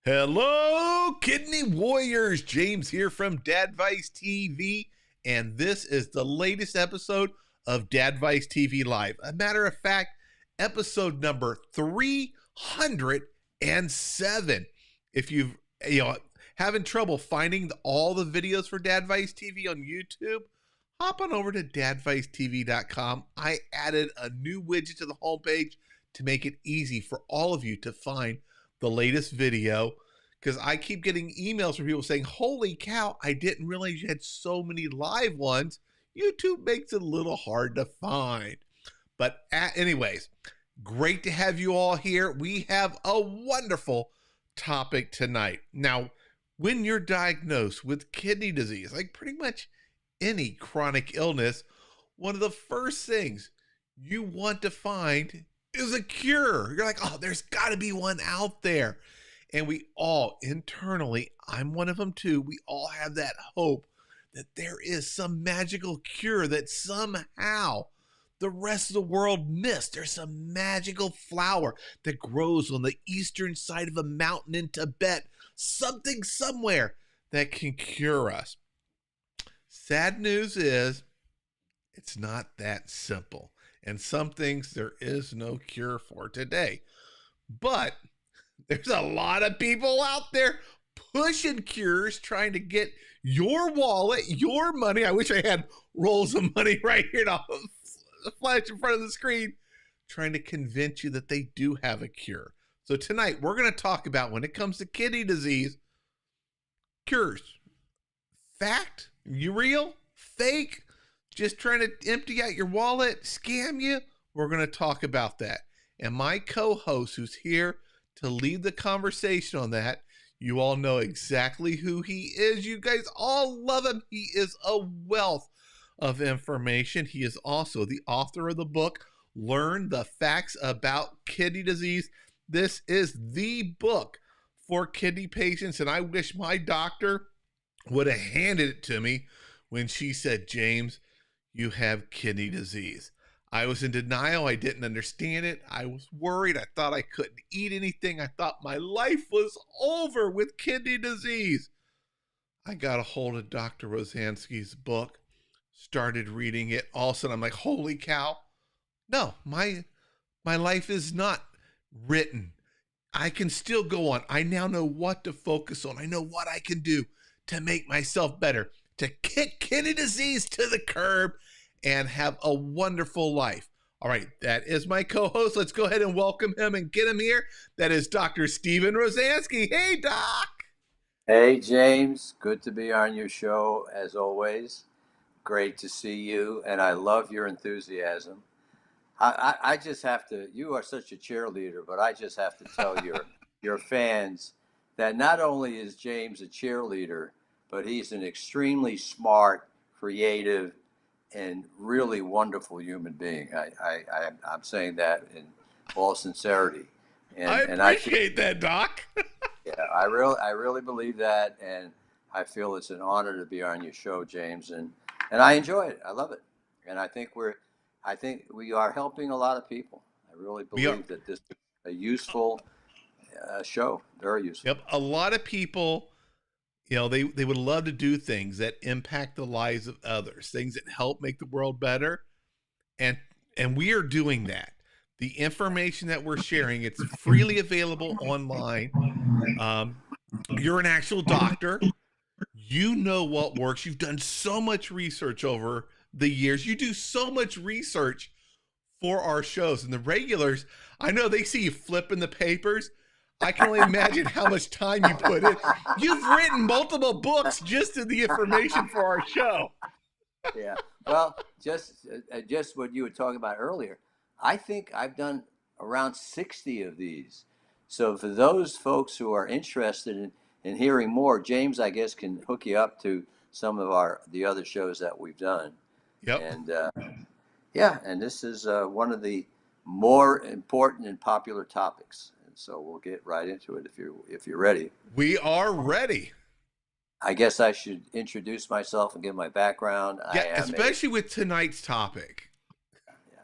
Hello, Kidney Warriors. James here from Dadvice TV, and this is the latest episode of Dadvice TV Live. A matter of fact, episode number 307. If you've having trouble finding all the videos for Dadvice TV on YouTube, hop on over to dadvicetv.com. I added a new widget to the homepage to make it easy for all of you to find the latest video, because I keep getting emails from people saying, holy cow, I didn't realize you had so many live ones. YouTube makes it a little hard to find. But anyways, great to have you all here. We have a wonderful topic tonight. Now, when you're diagnosed with kidney disease, like pretty much any chronic illness, one of the first things you want to find is a cure. You're like, oh, there's got to be one out there. And we all internally, I'm one of them too, we all have that hope that there is some magical cure that somehow the rest of the world missed. There's some magical flower that grows on the eastern side of a mountain in Tibet, something somewhere that can cure us. Sad news is it's not that simple. And some things there is no cure for today. But there's a lot of people out there pushing cures, trying to get your wallet, your money. I wish I had rolls of money right here to flash in front of the screen, trying to convince you that they do have a cure. So tonight we're going to talk about, when it comes to kidney disease, cures. Fact? You real? Fake? Just trying to empty out your wallet, scam you? We're going to talk about that. And my co-host, who's here to lead the conversation on that, you all know exactly who he is. You guys all love him. He is a wealth of information. He is also the author of the book, Learn the Facts About Kidney Disease. This is the book for kidney patients, and I wish my doctor would have handed it to me when she said, James, you have kidney disease. I was in denial. I didn't understand it. I was worried. I thought I couldn't eat anything. I thought my life was over with kidney disease. I got a hold of Dr. Rosansky's book, started reading it. All of a sudden, I'm like, holy cow. No, my life is not written. I can still go on. I now know what to focus on. I know what I can do to make myself better, to kick kidney disease to the curb and have a wonderful life. All right, that is my co-host. Let's go ahead and welcome him and get him here. That is Dr. Steven Rosansky. Hey, Doc. Hey, James. Good to be on your show, as always. Great to see you, and I love your enthusiasm. I just have to, you are such a cheerleader, but I just have to tell your fans that not only is James a cheerleader, but he's an extremely smart, creative, and really wonderful human being. I'm saying that in all sincerity. And I appreciate that, Doc. Yeah, I really believe that, and I feel it's an honor to be on your show, James, and I enjoy it. I love it, and I think we are helping a lot of people. I really believe that this is a useful show, very useful. Yep, a lot of people, they would love to do things that impact the lives of others, things that help make the world better. And we are doing that. The information that we're sharing, it's freely available online. You're an actual doctor. You know what works. You've done so much research over the years. You do so much research for our shows. And the regulars, I know they see you flipping the papers. I can only imagine how much time you put in. You've written multiple books just in the information for our show. Yeah. Well, just what you were talking about earlier, I think I've done around 60 of these. So for those folks who are interested in hearing more, James, I guess, can hook you up to some of the other shows that we've done. Yep. And and this is one of the more important and popular topics. So we'll get right into it if you're ready. We are ready. I guess I should introduce myself and give my background. Yeah, especially with tonight's topic. Yeah.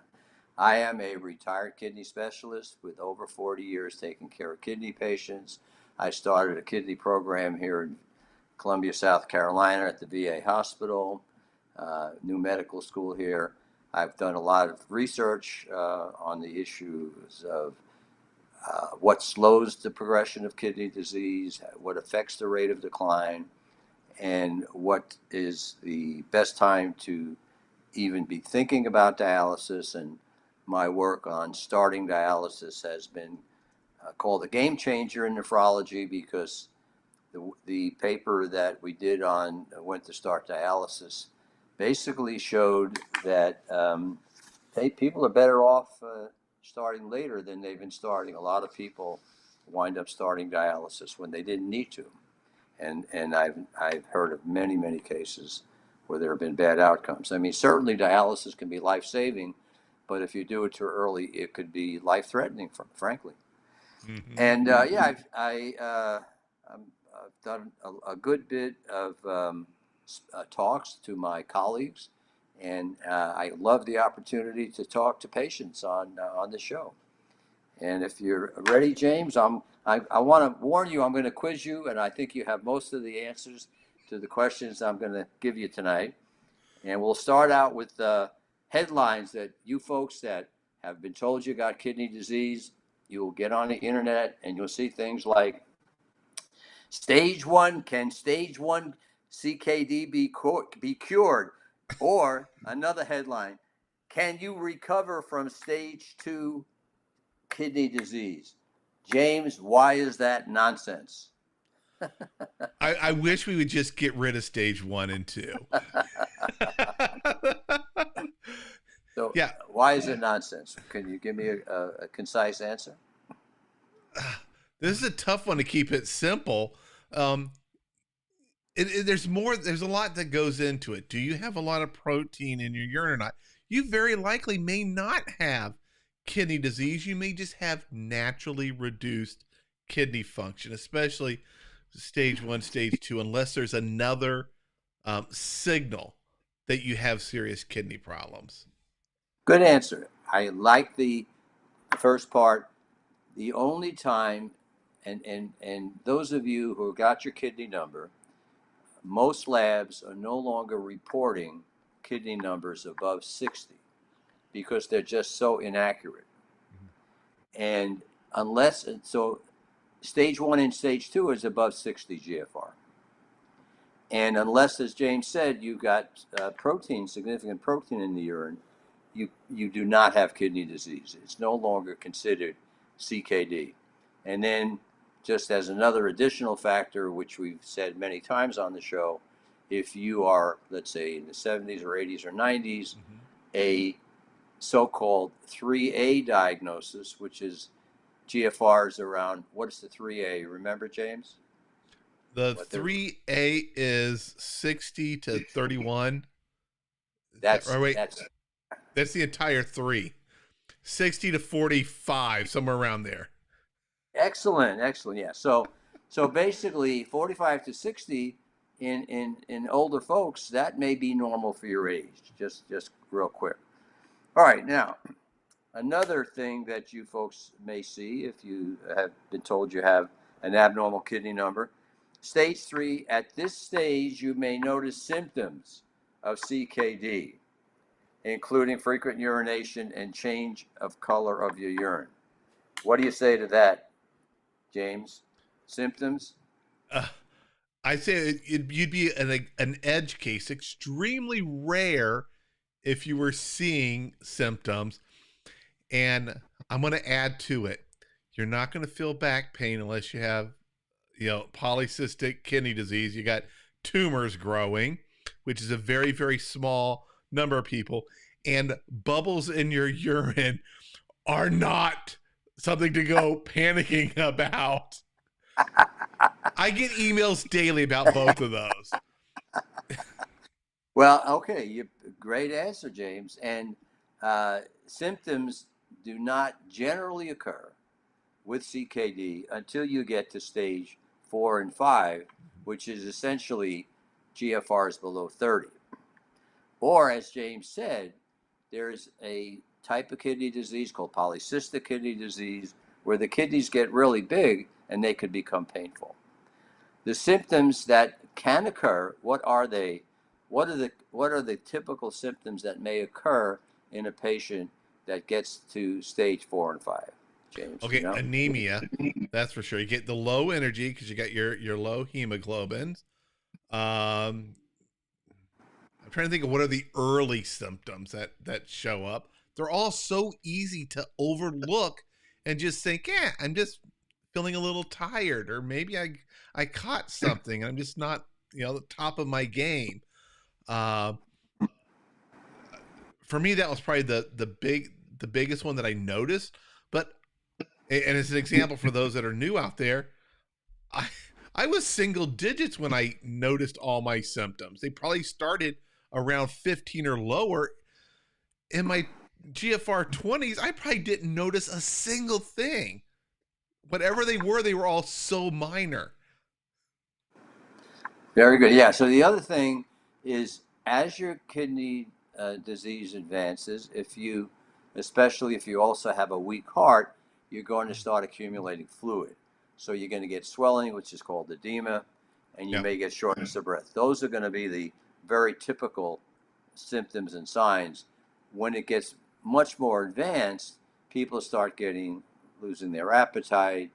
I am a retired kidney specialist with over 40 years taking care of kidney patients. I started a kidney program here in Columbia, South Carolina at the VA hospital, new medical school here. I've done a lot of research on the issues of what slows the progression of kidney disease, what affects the rate of decline, and what is the best time to even be thinking about dialysis. And my work on starting dialysis has been called a game changer in nephrology, because the paper that we did on when to start dialysis basically showed that people are better off starting later than they've been starting. A lot of people wind up starting dialysis when they didn't need to. And I've heard of many cases where there have been bad outcomes. I mean, certainly dialysis can be life-saving, but if you do it too early, it could be life-threatening, frankly. Mm-hmm. And I've done a good bit of talks to my colleagues, and I love the opportunity to talk to patients on the show. And if you're ready, James, I want to warn you, I'm going to quiz you, and I think you have most of the answers to the questions I'm going to give you tonight. And we'll start out with the headlines that you folks that have been told you got kidney disease, you'll get on the internet and you'll see things like, can stage 1 CKD be cured? Or another headline, can you recover from stage 2 kidney disease? James, why is that nonsense? I wish we would just get rid of stage 1 and 2. So, yeah. Why is it nonsense? Can you give me a concise answer? This is a tough one to keep it simple. There's a lot that goes into it. Do you have a lot of protein in your urine or not? You very likely may not have kidney disease. You may just have naturally reduced kidney function, especially stage 1, stage 2, unless there's another signal that you have serious kidney problems. Good answer. I like the first part. The only time, and those of you who got your kidney number, most labs are no longer reporting kidney numbers above 60 because they're just so inaccurate. And so stage 1 and stage 2 is above 60 GFR. And unless, as James said, you got significant protein in the urine, you do not have kidney disease. It's no longer considered CKD. And then, just as another additional factor, which we've said many times on the show, if you are, let's say, in the 70s or 80s or 90s, a so-called 3A diagnosis, which is GFRs around, what is the 3A? Remember, James? The 3A is 60 to 31. That's the entire 3. 60 to 45, somewhere around there. Excellent. Yeah. So basically 45 to 60 in older folks, that may be normal for your age. Just real quick. All right. Now, another thing that you folks may see if you have been told you have an abnormal kidney number, stage 3, at this stage, you may notice symptoms of CKD, including frequent urination and change of color of your urine. What do you say to that, James? Symptoms? I say you'd be an edge case, extremely rare if you were seeing symptoms. And I'm going to add to it. You're not going to feel back pain unless you have, polycystic kidney disease. You got tumors growing, which is a very, very small number of people. And bubbles in your urine are not something to go panicking about. I get emails daily about both of those. Well, okay, great answer, James. And symptoms do not generally occur with CKD until you get to stage 4 and 5, which is essentially GFRs below 30. Or, as James said, there's a type of kidney disease called polycystic kidney disease where the kidneys get really big and they could become painful. The symptoms that can occur, what are they? What are the typical symptoms that may occur in a patient that gets to stage 4 and 5? James, do you Okay, know? anemia, that's for sure. You get the low energy because you got your low hemoglobins. Um, I'm trying to think of what are the early symptoms that show up. They're all so easy to overlook and just think, yeah, I'm just feeling a little tired, or maybe I caught something. I'm just not the top of my game. Uh, for me, that was probably the biggest one that I noticed. But and as an example for those that are new out there, I I was single digits when I noticed all my symptoms. They probably started around 15 or lower. In my GFR 20s, I probably didn't notice a single thing. Whatever they were all so minor. Very good. Yeah. So the other thing is, as your kidney disease advances, especially if you also have a weak heart, you're going to start accumulating fluid. So you're going to get swelling, which is called edema, and you Yeah. may get shortness of breath. Those are going to be the very typical symptoms and signs. When it gets much more advanced, people start losing their appetite.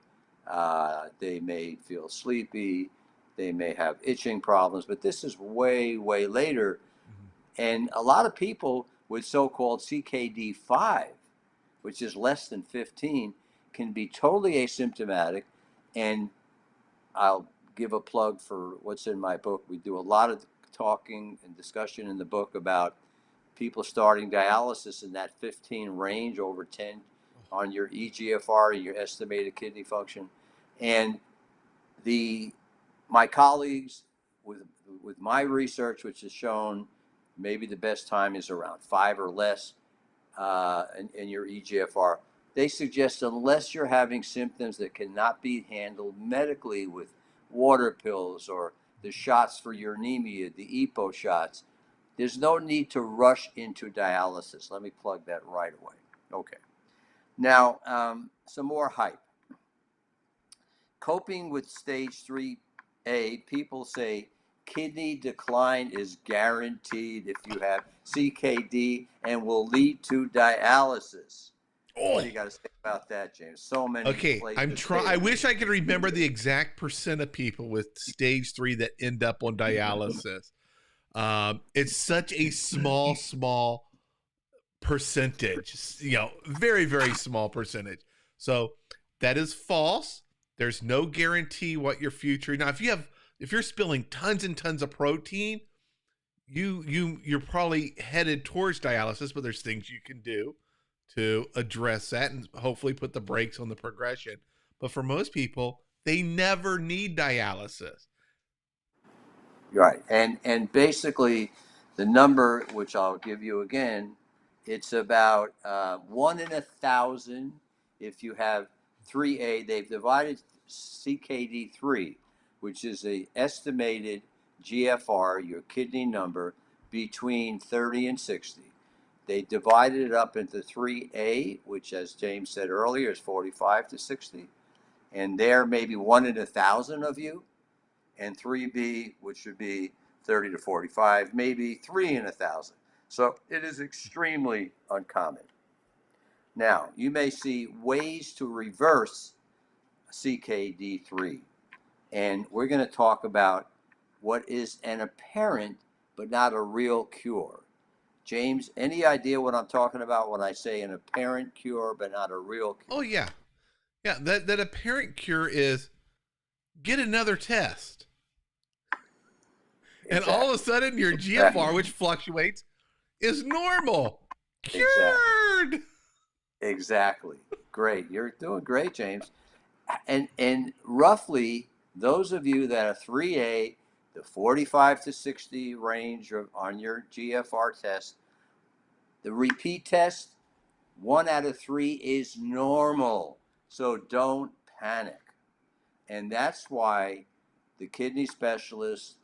They may feel sleepy. They may have itching problems, but this is way, way later. Mm-hmm. And a lot of people with so-called CKD5, which is less than 15, can be totally asymptomatic. And I'll give a plug for what's in my book. We do a lot of talking and discussion in the book about people starting dialysis in that 15 range, over 10 on your eGFR, your estimated kidney function. And my colleagues, with my research, which has shown maybe the best time is around 5 or less in your eGFR, they suggest unless you're having symptoms that cannot be handled medically with water pills or the shots for your anemia, the EPO shots, there's no need to rush into dialysis. Let me plug that right away. Okay. Now, some more hype. Coping with stage 3A, people say kidney decline is guaranteed if you have CKD and will lead to dialysis. What do you got to say about that, James? So many Okay, places. I wish I could remember the exact percent of people with stage 3 that end up on dialysis. It's such a small percentage. Very, very small percentage. So that is false. There's no guarantee what your future. Now, if you're spilling tons and tons of protein, you're probably headed towards dialysis. But there's things you can do to address that and hopefully put the brakes on the progression. But for most people, they never need dialysis. Right. And basically, the number, which I'll give you again, it's about 1 in 1,000 if you have 3A. They've divided CKD3, which is the estimated GFR, your kidney number, between 30 and 60. They divided it up into 3A, which, as James said earlier, is 45 to 60. And there may be 1 in 1,000 of you. And 3B, which would be 30 to 45, maybe 3 in 1,000. So it is extremely uncommon. Now, you may see ways to reverse CKD3. And we're going to talk about what is an apparent but not a real cure. James, any idea what I'm talking about when I say an apparent cure but not a real cure? Oh yeah, yeah. That apparent cure is get another test, and all of a sudden your GFR, which fluctuates, is normal. Cured. Exactly. Great. You're doing great, James. And roughly, those of you that are 3A, the 45 to 60 range on your GFR test, the repeat test, 1 out of 3 is normal. So don't panic. And that's why the kidney specialists,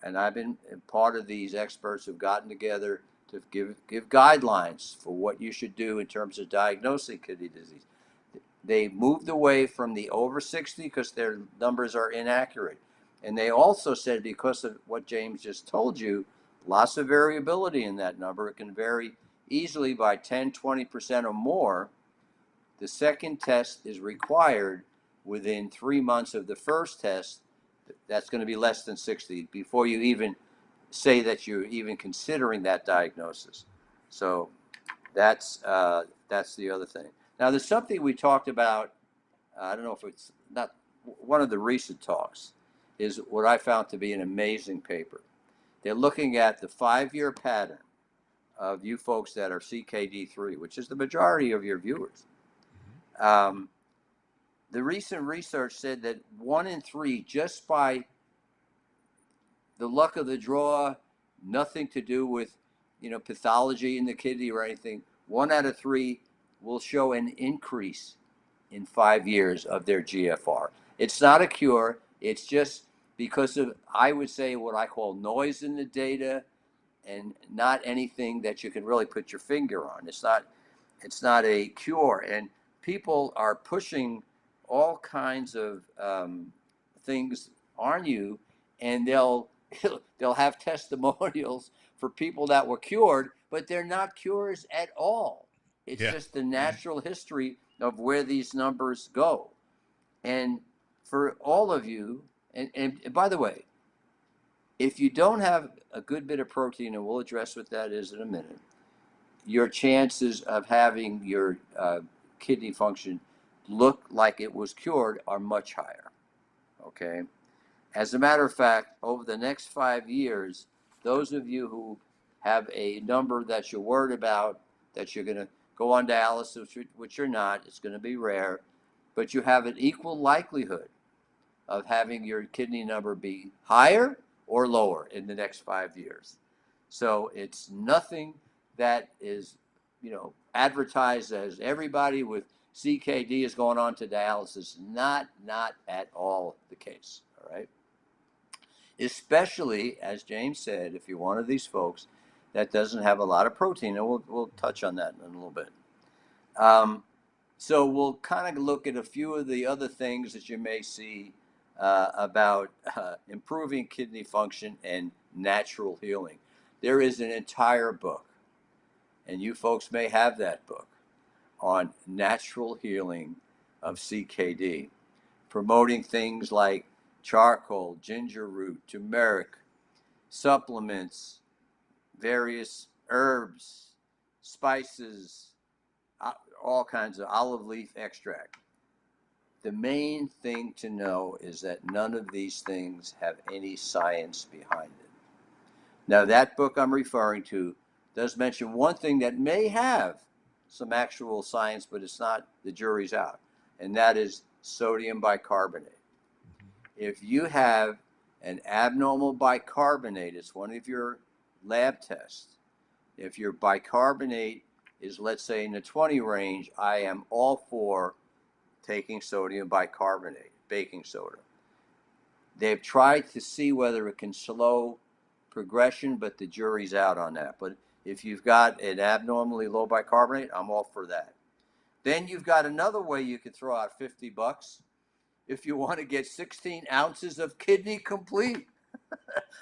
and I've been part of these experts who've gotten together to give guidelines for what you should do in terms of diagnosing kidney disease. They moved away from the over 60 because their numbers are inaccurate. And they also said, because of what James just told you, lots of variability in that number. It can vary easily by 10, 20% or more. The second test is required within 3 months of the first test. That's going to be less than 60 before you even say that you're even considering that diagnosis. So that's the other thing. Now, there's something we talked about. I don't know if it's not one of the recent talks, is what I found to be an amazing paper. They're looking at the 5-year pattern of you folks that are CKD3, which is the majority of your viewers. The recent research said that 1 in 3, just by the luck of the draw, nothing to do with, pathology in the kidney or anything, 1 out of 3 will show an increase in 5 years of their GFR. It's not a cure. It's just because of, I would say, what I call noise in the data, and not anything that you can really put your finger on. It's not a cure. And people are pushing all kinds of things on you, and they'll have testimonials for people that were cured, but they're not cures at all. It's just the natural history of where these numbers go. And for all of you, and by the way, if you don't have a good bit of protein, and we'll address what that is in a minute, your chances of having your kidney function look like it was cured are much higher. Okay? As a matter of fact, over the next 5 years, those of you who have a number that you're worried about, that you're going to go on dialysis, which you're not, it's going to be rare, but you have an equal likelihood of having your kidney number be higher or lower in the next 5 years. So it's nothing that is, advertised as everybody with CKD is going on to dialysis. Not at all the case, all right? Especially, as James said, if you're one of these folks that doesn't have a lot of protein, and we'll touch on that in a little bit. So we'll kind of look at a few of the other things that you may see about improving kidney function and natural healing. There is an entire book, and you folks may have that book, on natural healing of CKD, promoting things like charcoal, ginger root, turmeric, supplements, various herbs, spices, all kinds of olive leaf extract. The main thing to know is that none of these things have any science behind it. Now, that book I'm referring to does mention one thing that may have some actual science, but it's not, the jury's out, and that is sodium bicarbonate. If you have an abnormal bicarbonate, it's one of your lab tests. If your bicarbonate is, let's say, in the 20 range, I am all for taking sodium bicarbonate, baking soda. They've tried to see whether it can slow progression, but the jury's out on that. But if you've got an abnormally low bicarbonate, I'm all for that. Then you've got another way you could throw out $50 if you want to get 16 ounces of Kidney Complete,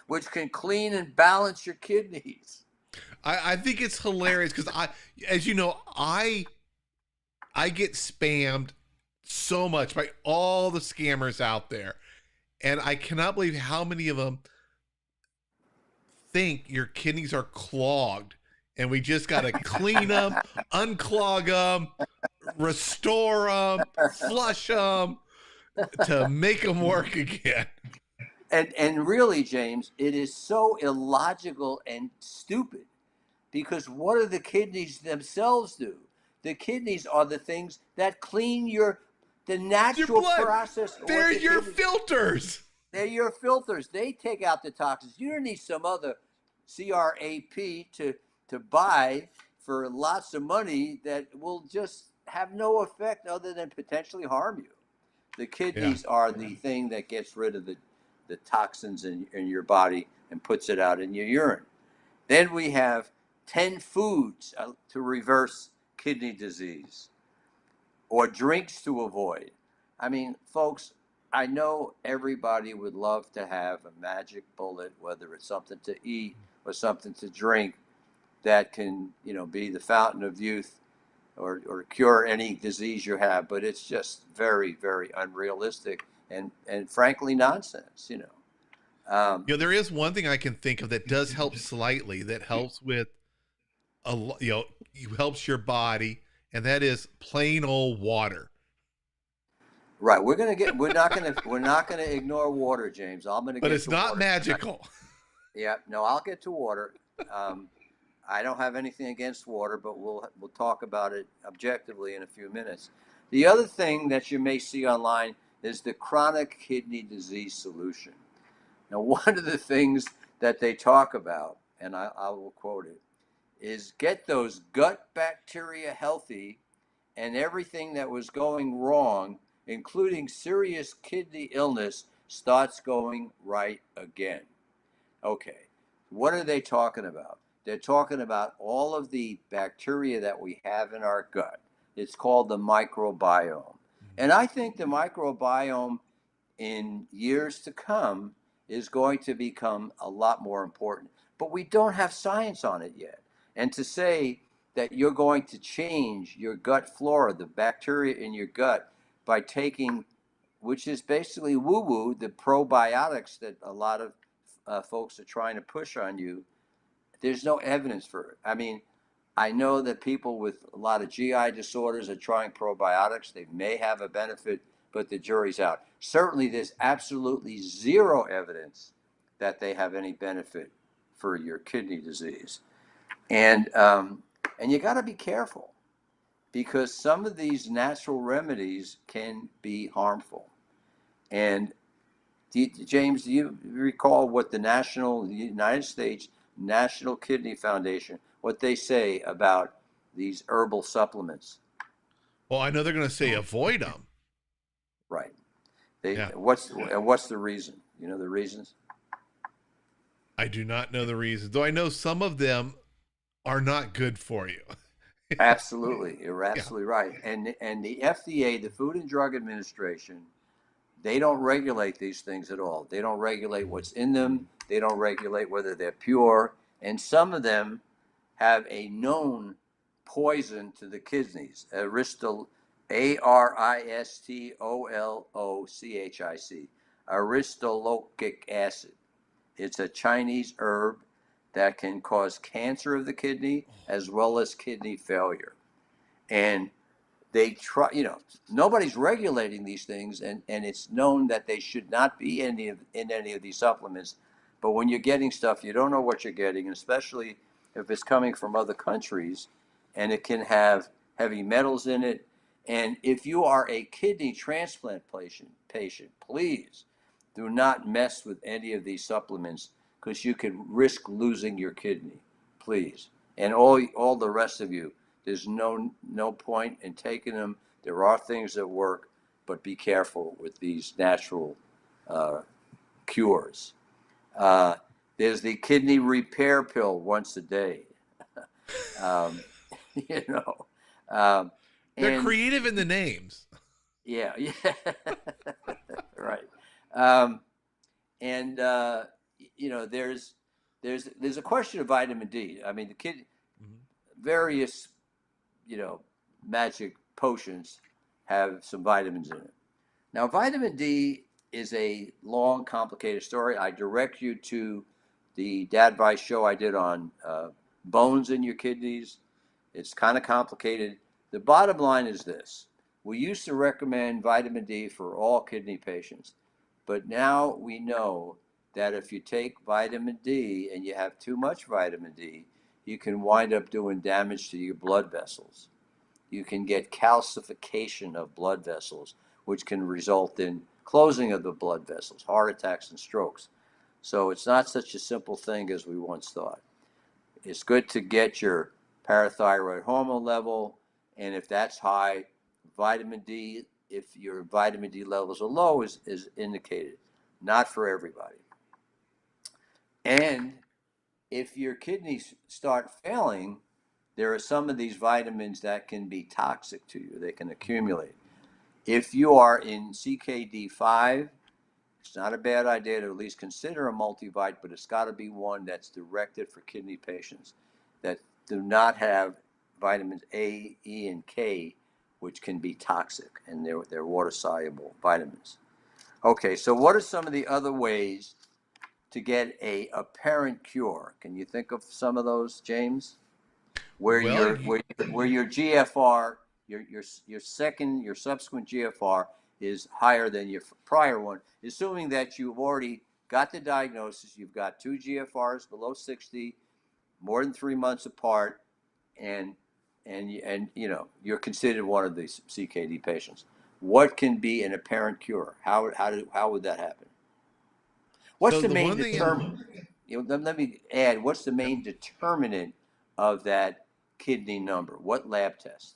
which can clean and balance your kidneys. I think it's hilarious because as you know, I get spammed so much by all the scammers out there, and I cannot believe how many of them think your kidneys are clogged, and we just got to clean them, unclog them, restore them, flush them to make them work again. And really, James, it is so illogical and stupid, because what do the kidneys themselves do? The kidneys are the things that clean the natural process. They're your filters. They're your filters. They take out the toxins. You don't need some other CRAP to buy for lots of money that will just have no effect other than potentially harm you. The kidneys are the thing that gets rid of the toxins in your body and puts it out in your urine. Then we have 10 foods to reverse kidney disease. or drinks to avoid. I mean, folks, I know everybody would love to have a magic bullet, whether it's something to eat or something to drink that can, be the fountain of youth or cure any disease you have, but it's just very, very unrealistic and frankly nonsense. There is one thing I can think of that does help slightly, that helps with helps your body, and that is plain old water. Right. We're not gonna ignore water, James. I'm gonna But get it's to not water. magical. Yeah, no, I'll get to water. I don't have anything against water, but we'll talk about it objectively in a few minutes. The other thing that you may see online is the chronic kidney disease solution. Now, one of the things that they talk about, and I will quote it, is get those gut bacteria healthy, and everything that was going wrong, including serious kidney illness, starts going right again. Okay, what are they talking about? They're talking about all of the bacteria that we have in our gut. It's called the microbiome. And I think the microbiome in years to come is going to become a lot more important. But we don't have science on it yet. And to say that you're going to change your gut flora, the bacteria in your gut, by taking, which is basically woo woo, the probiotics that a lot of folks are trying to push on you, there's no evidence for it. I mean, I know that people with a lot of GI disorders are trying probiotics. They may have a benefit, but the jury's out. Certainly, there's absolutely zero evidence that they have any benefit for your kidney disease. And you got to be careful, because some of these natural remedies can be harmful. And James, do you recall what the United States National Kidney Foundation, what they say about these herbal supplements? Well, I know they're going to say avoid them. Right. Yeah. What's the reason? You know the reasons? I do not know the reasons, though I know some of them are not good for you. Absolutely. You're Yeah. absolutely right. And the FDA, the Food and Drug Administration, they don't regulate these things at all. They don't regulate what's in them. They don't regulate whether they're pure. And some of them have a known poison to the kidneys, Aristolochic, aristolochic acid. It's a Chinese herb that can cause cancer of the kidney as well as kidney failure. And they try, nobody's regulating these things, and it's known that they should not be in any of these supplements. But when you're getting stuff, you don't know what you're getting, especially if it's coming from other countries, and it can have heavy metals in it. And if you are a kidney transplant patient, please do not mess with any of these supplements, because you could risk losing your kidney, please. And all the rest of you, there's no point in taking them. There are things that work, but be careful with these natural cures. There's the kidney repair pill once a day. um, you know, um, They're and creative in the names. yeah, right. And there's a question of vitamin D. I mean, various magic potions have some vitamins in it. Now, vitamin D is a long, complicated story. I direct you to the Dadvice show I did on bones in your kidneys. It's kind of complicated. The bottom line is this. We used to recommend vitamin D for all kidney patients, but now we know that if you take vitamin D and you have too much vitamin D, you can wind up doing damage to your blood vessels. You can get calcification of blood vessels, which can result in closing of the blood vessels, heart attacks, and strokes. So it's not such a simple thing as we once thought. It's good to get your parathyroid hormone level, and if that's high, vitamin D, if your vitamin D levels are low, is indicated. Not for everybody. And if your kidneys start failing, there are some of these vitamins that can be toxic to you. They can accumulate. If you are in CKD5, it's not a bad idea to at least consider a multivite, but it's got to be one that's directed for kidney patients that do not have vitamins A, E, and K, which can be toxic, and they're water-soluble vitamins. Okay, so what are some of the other ways to get a apparent cure? Can you think of some of those, James? Where Well, your GFR, your subsequent GFR is higher than your prior one, assuming that you've already got the diagnosis, you've got 2 GFRs below 60, more than 3 months apart, and you're considered one of these CKD patients. What can be an apparent cure? How would that happen? What's so the the main one thing determinant? Let me add. What's the main determinant of that kidney number? What lab test?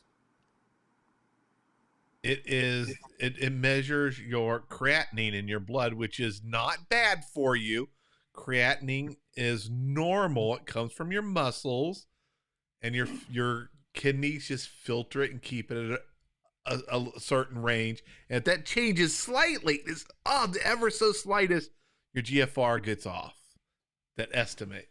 it measures your creatinine in your blood, which is not bad for you. Creatinine is normal. It comes from your muscles, and your kidneys just filter it and keep it at a certain range. And if that changes slightly, it's ever so slightest, your GFR gets off that estimate.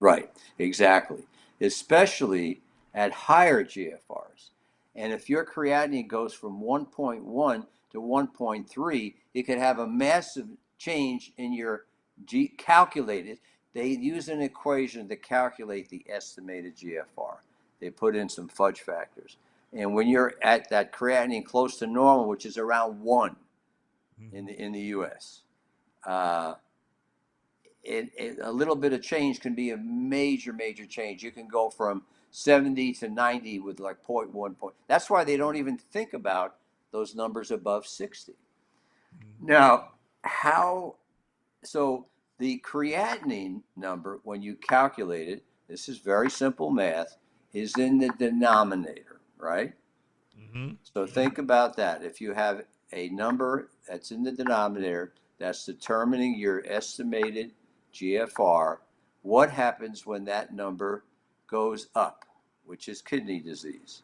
Right, exactly. Especially at higher GFRs. And if your creatinine goes from 1.1 to 1.3, it could have a massive change in your calculated. They use an equation to calculate the estimated GFR. They put in some fudge factors. And when you're at that creatinine close to normal, which is around 1 in the US, a little bit of change can be a major change. You can go from 70 to 90 with like 0.1 point. That's why they don't even think about those numbers above 60. Now, so the creatinine number, when you calculate it, this is very simple math, is in the denominator, right? So think about that. If you have a number that's in the denominator that's determining your estimated GFR, what happens when that number goes up, which is kidney disease?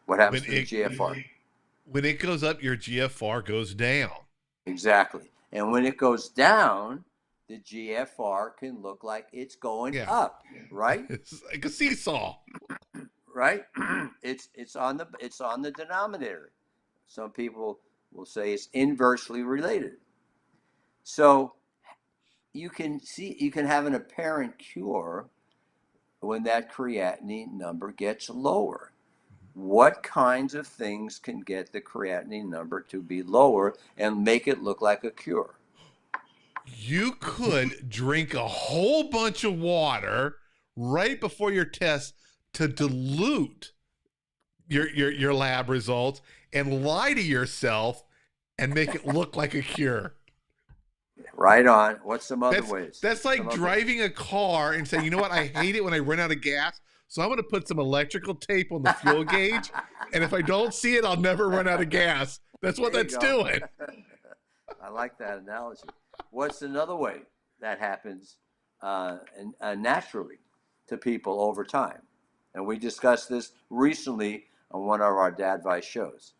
What happens to the GFR? When it goes up, your GFR goes down. Exactly. And when it goes down, the GFR can look like it's going up, right? It's like a seesaw. Right? It's on the denominator. Some people will say it's inversely related. So you can have an apparent cure when that creatinine number gets lower. What kinds of things can get the creatinine number to be lower and make it look like a cure? You could drink a whole bunch of water right before your test to dilute your lab results and lie to yourself and make it look like a cure. Right on. What's some other ways? That's like driving a car and saying, you know what, I hate it when I run out of gas, so I'm going to put some electrical tape on the fuel gauge, and if I don't see it, I'll never run out of gas. That's what that's doing. I like that analogy. What's another way that happens naturally to people over time? And we discussed this recently on one of our Dadvice shows.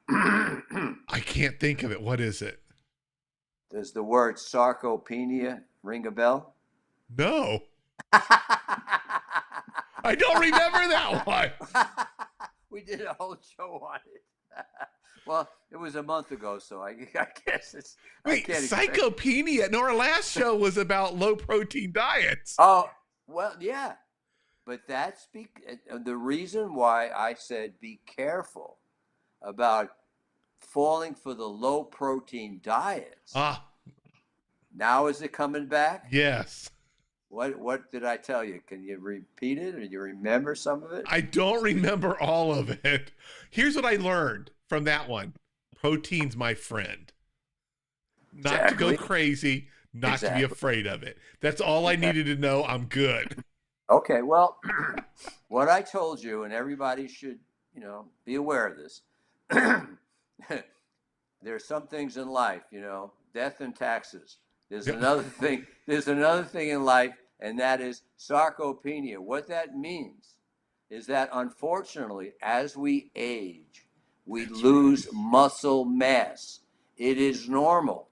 I can't think of it. What is it? Does the word sarcopenia ring a bell? No. I don't remember that one. We did a whole show on it. Well, it was a month ago, so I guess it's. Wait, sarcopenia? No, our last show was about low protein diets. Oh, well, yeah. But that's the reason why I said be careful about falling for the low protein diets. Now is it coming back? Yes. What did I tell you? Can you repeat it, or do you remember some of it? I don't remember all of it. Here's what I learned from that one. Protein's my friend. Not to go crazy, not to be afraid of it. That's all I needed to know. I'm good. Okay, well, what I told you, and everybody should, be aware of this. There's some things in life, death and taxes. There's another thing. There's another thing in life, and that is sarcopenia. What that means is that unfortunately, as we age, we lose muscle mass. It is normal.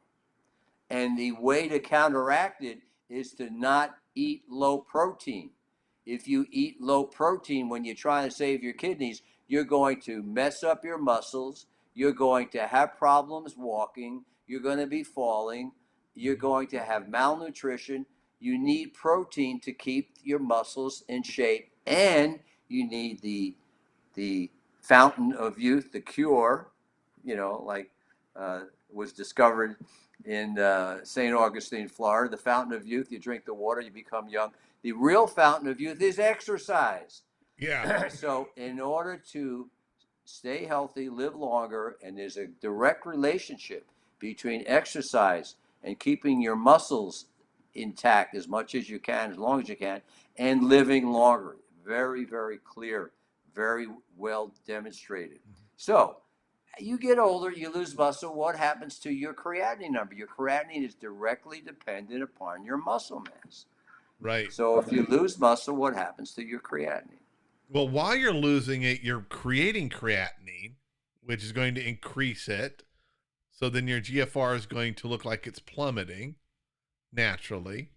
And the way to counteract it is to not eat low protein. If you eat low protein when you're trying to save your kidneys, you're going to mess up your muscles. You're going to have problems walking. You're going to be falling. You're going to have malnutrition. You need protein to keep your muscles in shape, and you need the fountain of youth, the cure, like was discovered in St. Augustine, Florida. The fountain of youth, you drink the water, you become young. The real fountain of youth is exercise. Yeah. So in order to stay healthy, live longer, and there's a direct relationship between exercise and keeping your muscles intact as much as you can, as long as you can, and living longer. Very, very clear, very well demonstrated. So you get older, you lose muscle. What happens to your creatinine number? Your creatinine is directly dependent upon your muscle mass. Right. So if you lose muscle, what happens to your creatinine? Well, while you're losing it, you're creating creatinine, which is going to increase it. So then your GFR is going to look like it's plummeting naturally.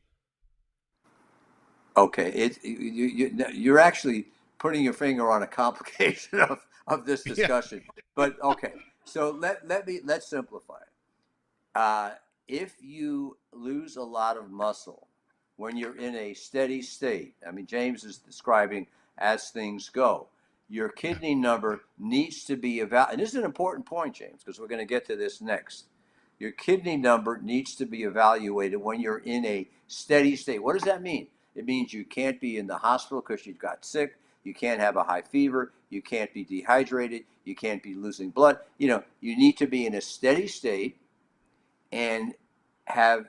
Okay, you're actually putting your finger on a complication of this discussion. Yeah. But okay, so let's simplify it. If you lose a lot of muscle when you're in a steady state, I mean, James is describing as things go, your kidney number needs to be evaluated. And this is an important point, James, because we're going to get to this next. Your kidney number needs to be evaluated when you're in a steady state. What does that mean? It means you can't be in the hospital because you got sick. You can't have a high fever. You can't be dehydrated. You can't be losing blood. You need to be in a steady state and have,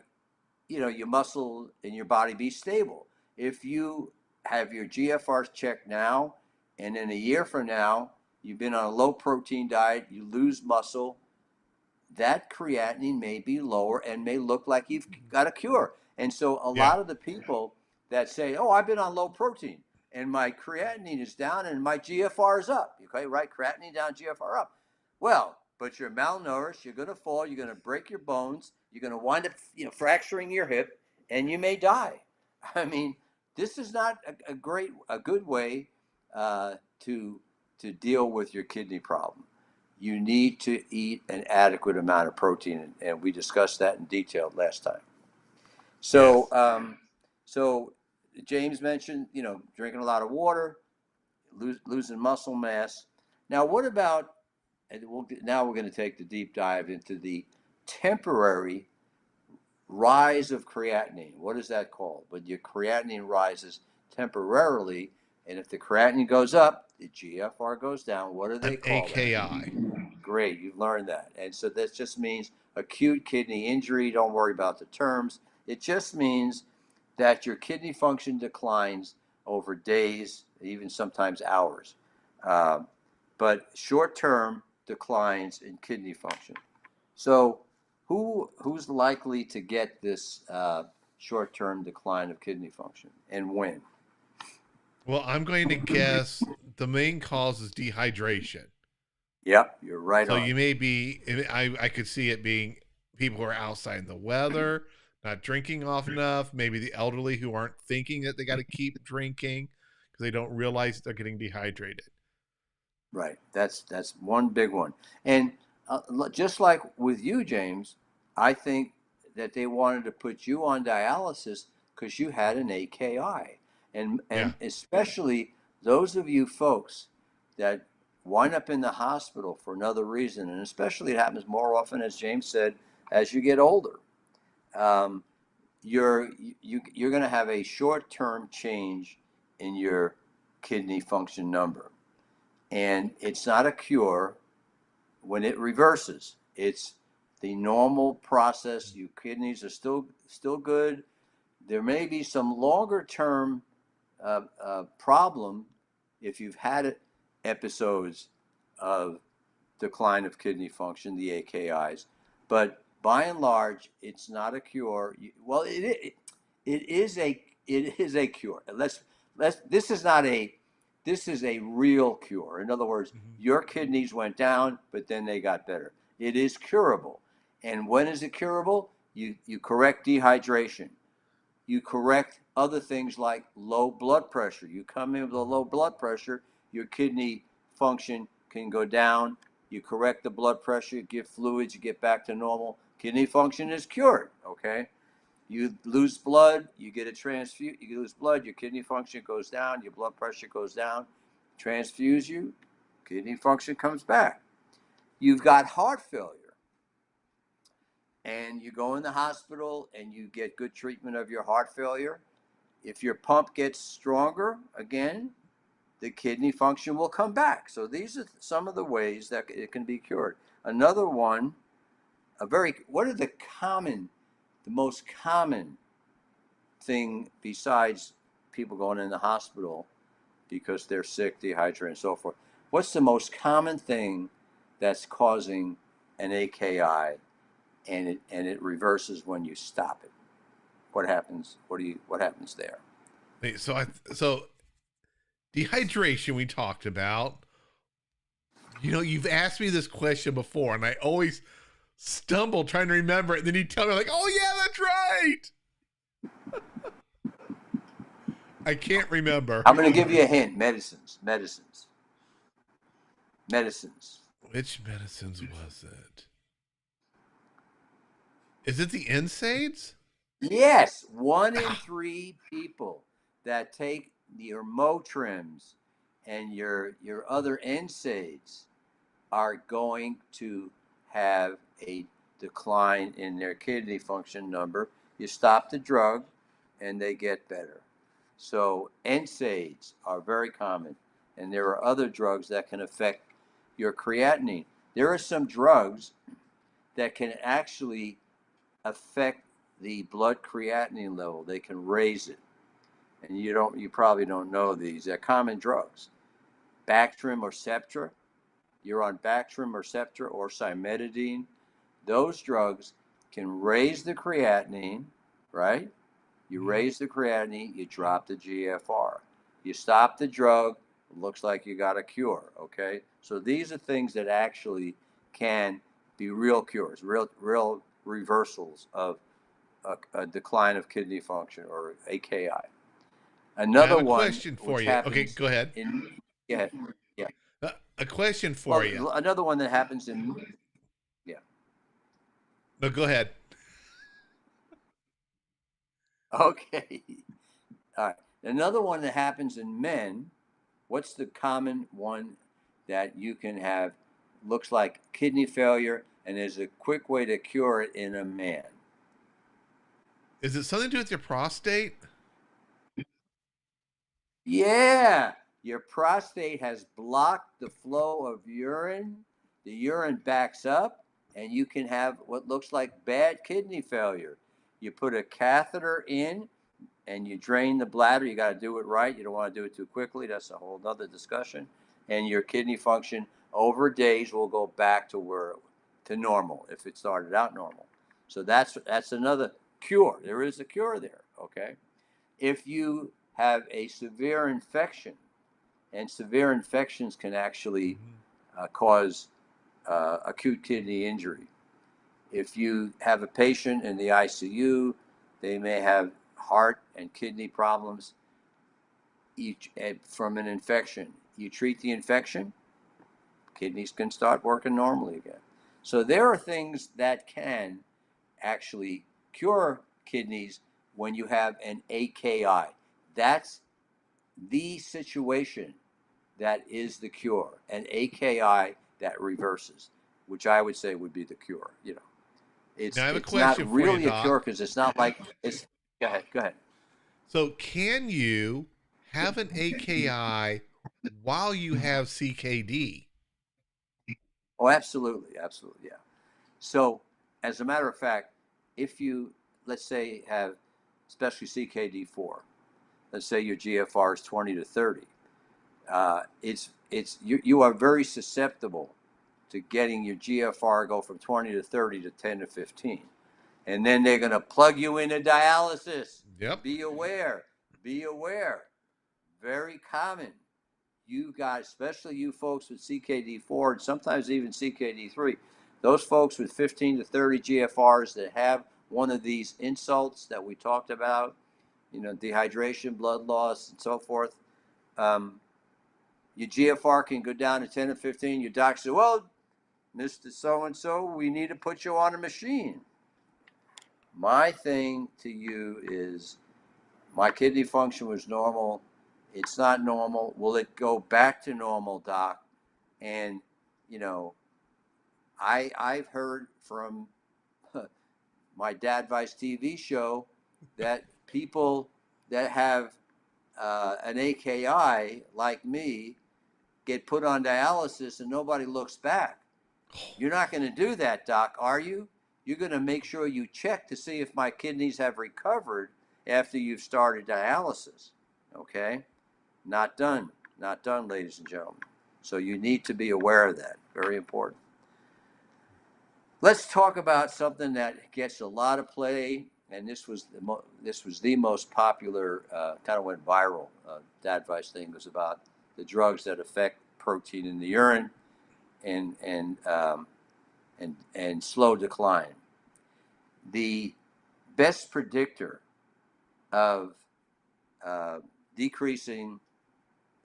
your muscle in your body be stable. If you have your GFRs checked now, and in a year from now, you've been on a low protein diet, you lose muscle, that creatinine may be lower and may look like you've got a cure. And so a lot of the people that say, oh, I've been on low protein and my creatinine is down and my GFR is up. Okay, right? Creatinine down, GFR up. Well, but you're malnourished, you're going to fall, you're going to break your bones, you're going to wind up, fracturing your hip, and you may die. I mean, this is not a good way to deal with your kidney problem. You need to eat an adequate amount of protein, and we discussed that in detail last time. So, so James mentioned, drinking a lot of water, losing muscle mass. Now, what about? Now we're going to take the deep dive into the temporary rise of creatinine. What is that called? When your creatinine rises temporarily, and if the creatinine goes up, the GFR goes down. What do they call AKI. That? Great, you've learned that. And so that just means acute kidney injury. Don't worry about the terms. It just means that your kidney function declines over days, even sometimes hours. But short-term declines in kidney function. So who's likely to get this short-term decline of kidney function, and when? Well, I'm going to guess the main cause is dehydration. Yep, you're right on. So you may be, I could see it being people who are outside in the weather, not drinking often enough, maybe the elderly who aren't thinking that they got to keep drinking because they don't realize they're getting dehydrated. Right, that's one big one. And just like with you, James, I think that they wanted to put you on dialysis because you had an AKI. And especially those of you folks that wind up in the hospital for another reason, and especially it happens more often, as James said, as you get older. You're going to have a short-term change in your kidney function number. And it's not a cure when it reverses. It's the normal process. Your kidneys are still good. There may be some longer term problem if you've had episodes of decline of kidney function, the AKIs. But by and large, it's not a cure. Well, it is a cure. This is not a This is a real cure. In other words, Mm-hmm. your kidneys went down, but then they got better. It is curable. And when is it curable? You correct dehydration. You correct other things like low blood pressure. You come in with a low blood pressure, your kidney function can go down. You correct the blood pressure, you give fluids, you get back to normal. Kidney function is cured, okay? You lose blood, you get a transfuse, you lose blood, your kidney function goes down, your blood pressure goes down, transfuse you, kidney function comes back. You've got heart failure, and you go in the hospital and you get good treatment of your heart failure. If your pump gets stronger again, the kidney function will come back. So these are some of the ways that it can be cured. Another one, what are the most common thing besides people going in the hospital because they're sick, dehydrated, and so forth? What's the most common thing that's causing an AKI, and it reverses when you stop it? What happens? What happens there? So dehydration we talked about. You know, you've asked me this question before, and I always stumble trying to remember it. And then you tell me, like, oh, yeah, that's right. I can't remember. I'm going to give you a hint. Medicines. Which medicines was it? Is it the NSAIDs? Yes. 1 in 3 people that take your Motrims and your other NSAIDs are going to have a decline in their kidney function number. You stop the drug and they get better. So NSAIDs are very common, and there are other drugs that can affect your creatinine. There are some drugs that can actually affect the blood creatinine level. They can raise it. And you probably don't know these. They're common drugs. Bactrim or Septra. You're on Bactrim or Septra or cimetidine. Those drugs can raise the creatinine, right? You raise the creatinine, you drop the GFR. You stop the drug, it looks like you got a cure, okay? So these are things that actually can be real cures, real reversals of a decline of kidney function or AKI. I have Another a one, question for which you. happens Okay, go ahead. Yeah. A question for Well, you. another one that happens in, yeah. No, go ahead. Okay. All right. Another one that happens in men, what's the common one that you can have? Looks like kidney failure, and there's a quick way to cure it in a man. Is it something to do with your prostate? Yeah, your prostate has blocked the flow of urine. The urine backs up, and you can have what looks like bad kidney failure. You put a catheter in, and you drain the bladder. You got to do it right. You don't want to do it too quickly. That's a whole other discussion. And your kidney function over days will go back to normal if it started out normal. So that's another cure. There is a cure there. Okay. If you have a severe infection, and severe infections can actually cause acute kidney injury. If you have a patient in the ICU, they may have heart and kidney problems from an infection. You treat the infection, kidneys can start working normally again. So there are things that can actually cure kidneys when you have an AKI. That's the situation that is the cure, an AKI that reverses, which I would say would be the cure. Now I have a It's not question for you, really a cure Doc. because it's not like it's. Go ahead. So, can you have an AKI while you have CKD? Oh, absolutely, yeah. So, as a matter of fact, if you, let's say, have, especially CKD4, let's say your GFR is 20 to 30, you are very susceptible to getting your GFR go from 20 to 30 to 10 to 15. And then they're going to plug you into dialysis. Yep. Be aware. Very common. you got, especially you folks with CKD4 and sometimes even CKD3, those folks with 15 to 30 GFRs that have one of these insults that we talked about, dehydration, blood loss, and so forth, your GFR can go down to 10 or 15. Your doc says, well, Mr. So-and-so, we need to put you on a machine. My thing to you is, my kidney function was normal. It's not normal. Will it go back to normal, doc? And, I've heard from my Dadvice TV show that people that have an AKI like me get put on dialysis and nobody looks back. You're not going to do that, doc, are you? You're going to make sure you check to see if my kidneys have recovered after you've started dialysis. Okay? Not done. Not done, ladies and gentlemen. So you need to be aware of that. Very important. Let's talk about something that gets a lot of play, and this was the most popular, kind of went viral. Dadvice thing was about the drugs that affect protein in the urine and slow decline. The best predictor of decreasing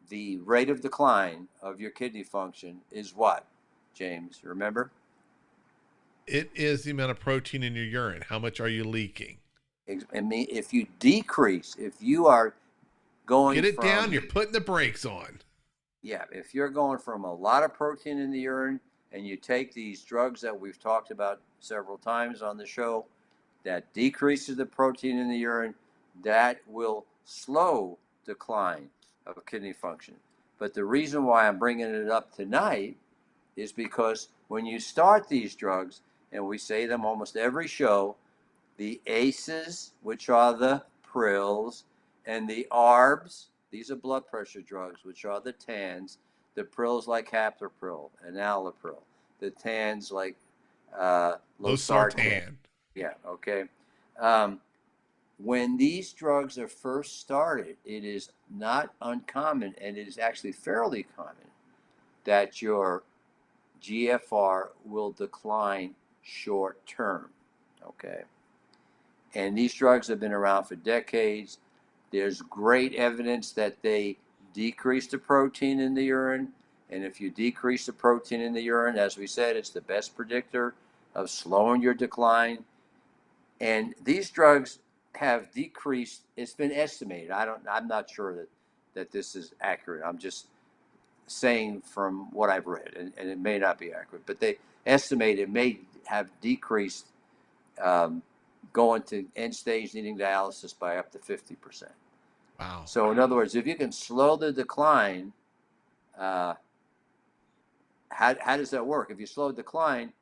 the rate of decline of your kidney function is what, James? Remember? It is the amount of protein in your urine. How much are you leaking? I mean, if you decrease, if you are going get it down, you're putting the brakes on. Yeah, if you're going from a lot of protein in the urine and you take these drugs that we've talked about several times on the show that decreases the protein in the urine, that will slow decline of kidney function. But the reason why I'm bringing it up tonight is because when you start these drugs, and we say them almost every show, the ACEs, which are the prills, and the ARBs, these are blood pressure drugs, which are the TANs, the prills like Captopril and Alapril, the TANs like Losartan. Yeah, okay. When these drugs are first started, it is not uncommon, and it is actually fairly common, that your GFR will decline short term, okay? And these drugs have been around for decades. There's great evidence that they decrease the protein in the urine. And if you decrease the protein in the urine, as we said, it's the best predictor of slowing your decline. And these drugs have decreased, it's been estimated. I'm not sure that this is accurate. I'm just saying from what I've read, and it may not be accurate, but they estimate it may have decreased going to end stage needing dialysis by up to 50%. Wow. So in other words, if you can slow the decline, how does that work? If you slow the decline,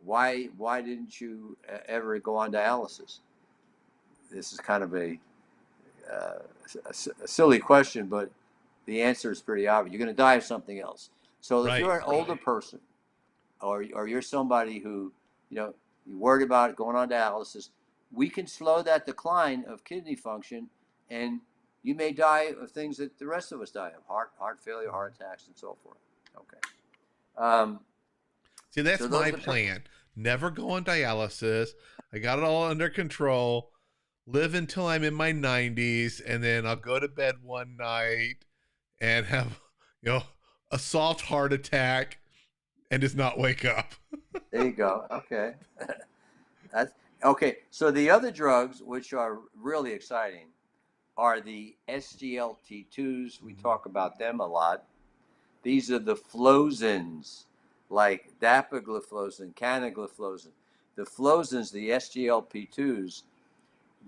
why didn't you ever go on dialysis? This is kind of a silly question, but the answer is pretty obvious. You're going to die of something else. So if you're an older person, or you're somebody who, you're worried about going on dialysis, we can slow that decline of kidney function, and you may die of things that the rest of us die of: heart failure, heart attacks, and so forth. Okay. See, that's my plan. Never go on dialysis. I got it all under control. Live until I'm in my 90s, and then I'll go to bed one night and have, a soft heart attack and just not wake up. There you go. Okay. That's okay. So the other drugs, which are really exciting, are the SGLT2s. We talk about them a lot. These are the flozins, like dapagliflozin, canagliflozin. The flozins, the SGLT2s,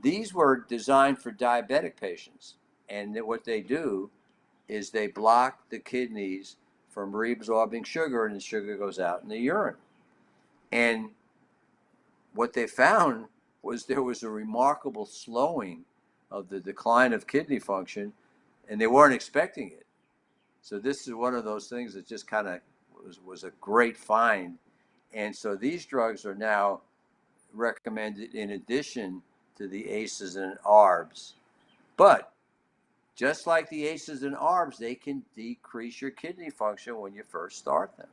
these were designed for diabetic patients. And what they do is they block the kidneys from reabsorbing sugar, and the sugar goes out in the urine. And what they found was there was a remarkable slowing of the decline of kidney function, and they weren't expecting it. So this is one of those things that just kind of was a great find. And so these drugs are now recommended in addition to the ACEs and ARBs. But just like the ACEs and ARBs, they can decrease your kidney function when you first start them.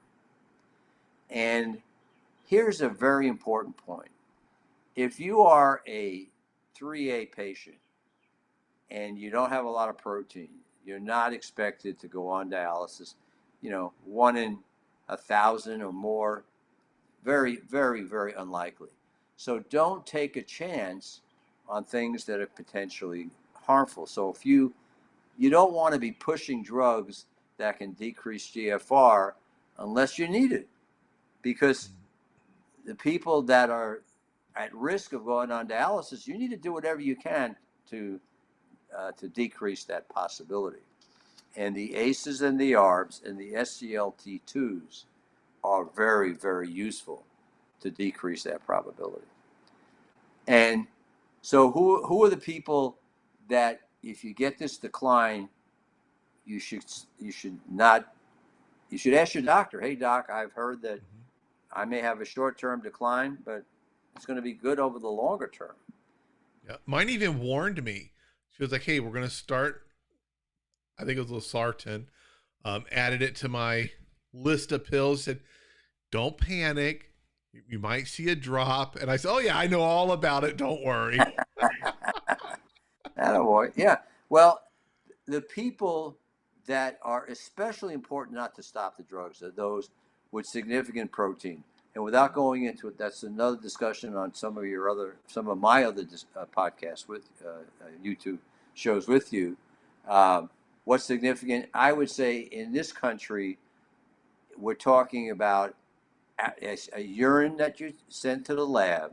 And here's a very important point. If you are a 3A patient and you don't have a lot of protein, you're not expected to go on dialysis, 1 in 1,000 or more, very, very, very unlikely. So don't take a chance on things that are potentially harmful. So if you don't want to be pushing drugs that can decrease GFR unless you need it, because the people that are at risk of going on dialysis, you need to do whatever you can to decrease that possibility. And the ACEs and the ARBs and the SGLT2s are very, very useful to decrease that probability. And so who are the people that, if you get this decline, you should ask your doctor, hey doc, I've heard that I may have a short-term decline, but it's going to be good over the longer term. Yeah. Mine even warned me. She was like, hey, we're going to start, I think it was losartan, added it to my list of pills, said, don't panic. You might see a drop. And I said, oh yeah, I know all about it. Don't worry. Attaboy. Yeah. Well, the people that are especially important not to stop the drugs are those with significant protein. And without going into it, that's another discussion on some of my other podcasts with YouTube shows with you. What's significant? I would say in this country, we're talking about a urine that you send to the lab,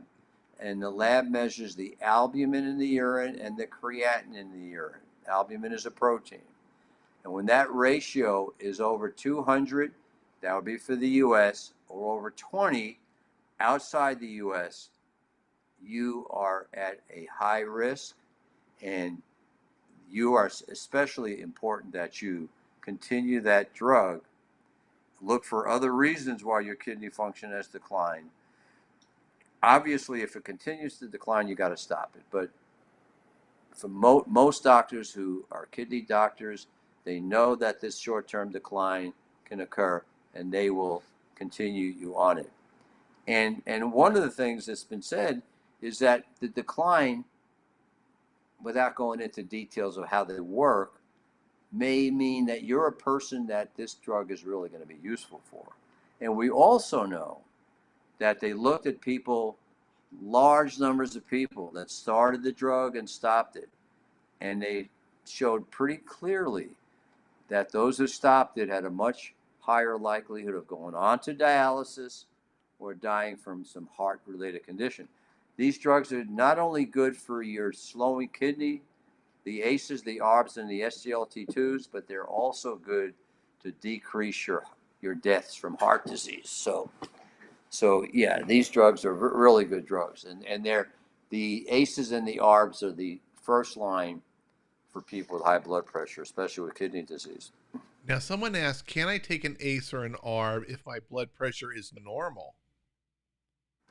and the lab measures the albumin in the urine and the creatinine in the urine. Albumin is a protein. And when that ratio is over 200, that would be for the U.S., or over 20 outside the U.S., you are at a high risk, and you are especially important that you continue that drug. Look for other reasons why your kidney function has declined. Obviously, if it continues to decline, you got to stop it. But for most doctors who are kidney doctors, they know that this short-term decline can occur, and they will continue you on it. And one of the things that's been said is that the decline, without going into details of how they work, may mean that you're a person that this drug is really going to be useful for. And we also know that they looked at people, large numbers of people that started the drug and stopped it, and they showed pretty clearly that those who stopped it had a much higher likelihood of going on to dialysis or dying from some heart-related condition. These drugs are not only good for your slowing kidney, the ACEs, the ARBs, and the SGLT2s, but they're also good to decrease your deaths from heart disease. So yeah, these drugs are really good drugs, and the ACEs and the ARBs are the first line for people with high blood pressure, especially with kidney disease. Now, someone asked, can I take an ACE or an ARB if my blood pressure is normal?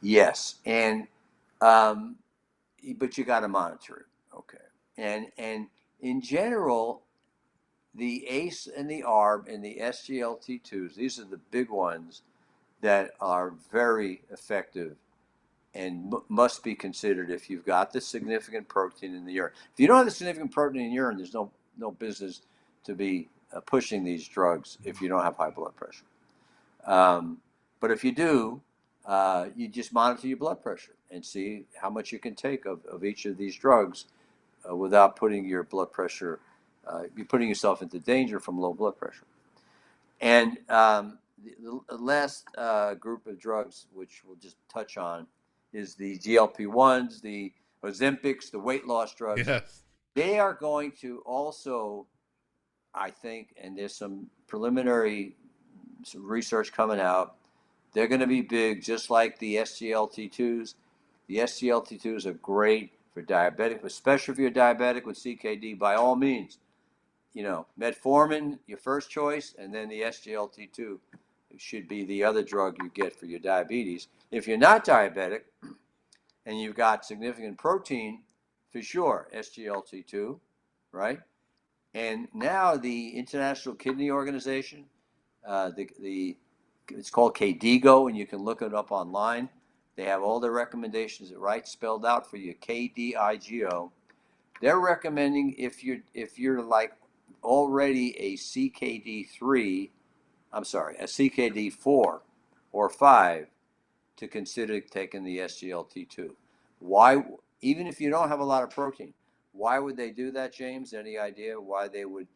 Yes, and but you got to monitor it. Okay, and in general, the ACE and the ARB and the SGLT2s, these are the big ones that are very effective and must be considered if you've got the significant protein in the urine. If you don't have the significant protein in the urine, there's no business to be pushing these drugs if you don't have high blood pressure. But if you do, you just monitor your blood pressure and see how much you can take of each of these drugs without putting your blood pressure, you're putting yourself into danger from low blood pressure. And the last group of drugs, which we'll just touch on, is the GLP-1s, the Ozempics, the weight loss drugs. Yes. They are going to also, I think, and there's some preliminary research coming out, they're going to be big, just like the SGLT2s. The SGLT2s are great for diabetic, especially if you're diabetic with CKD, by all means. Metformin, your first choice, and then the SGLT2 should be the other drug you get for your diabetes. If you're not diabetic and you've got significant protein, for sure, SGLT2, right? And now the International Kidney Organization, it's called KDIGO, and you can look it up online. They have all the recommendations right spelled out for you. KDIGO. They're recommending if you're like already a CKD3, a CKD4 or 5, to consider taking the SGLT2. Why, even if you don't have a lot of protein, why would they do that, James? Any idea why they would